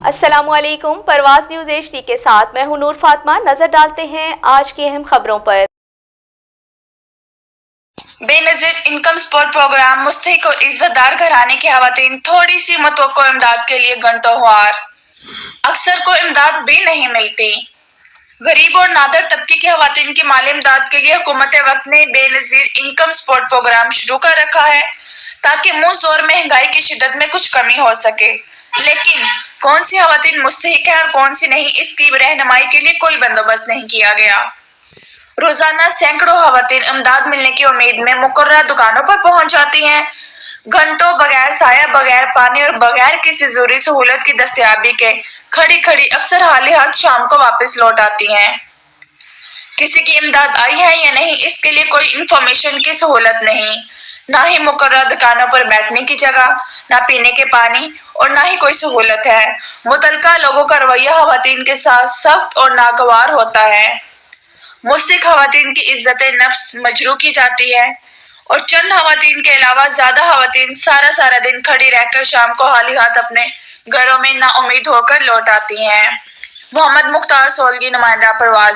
अस्सलामु अलैकुम। परवाज़ news HD के साथ मैं हूं नूर फातिमा। नजर डालते हैं आज की अहम खबरों पर। बेनज़ीर इनकम सपोर्ट प्रोग्राम मुस्तहिक और इज्जतदार घराने की खवातीन थोड़ी सी मतवक्को इमदाद के लिए घंटों ख्वार। अक्सर को इमदाद भी नहीं मिलती। गरीब और नादर तबके की खवातीन की माली इमदाद के लिए हुकूमत वक्त ने बेनज़ीर इनकम सपोर्ट प्रोग्राम शुरू कर रखा है ताकि मुंह जोर महंगाई की शिद्दत में कुछ कमी हो सके। लेकिन कौन सी खवातीन मुस्तहिक है और कौन सी नहीं, इसकी रहनुमाई के लिए कोई बंदोबस्त नहीं किया गया। रोजाना सैकड़ों खवातीन इमदाद मिलने की उम्मीद में मुकर्रर दुकानों पर पहुंच जाती हैं। घंटों बगैर साया, बगैर पानी और बगैर किसी जरूरी सहूलत की दस्तयाबी के खड़ी खड़ी अक्सर हाली हाथ शाम को वापस लौट आती हैं। किसी की इमदाद आई है या नहीं, इसके लिए कोई इंफॉर्मेशन की सहूलत नहीं। ना ही मुकर्रर दुकानों पर बैठने की जगह, ना पीने के पानी और ना ही कोई सहूलत है। मुतलका लोगों का रवैया खवातीन के साथ सख्त और नागवार होता है। मुस्तहिक खवातीन की इज्जत नफ्स मजरू की जाती है और चंद खवातीन के अलावा ज्यादा खवातीन सारा सारा दिन खड़ी रहकर शाम को हाली हाथ अपने घरों में नाउम्मीद होकर लौट आती हैं। मोहम्मद मुख्तार सोलगी, नुमाइंदा परवाज़।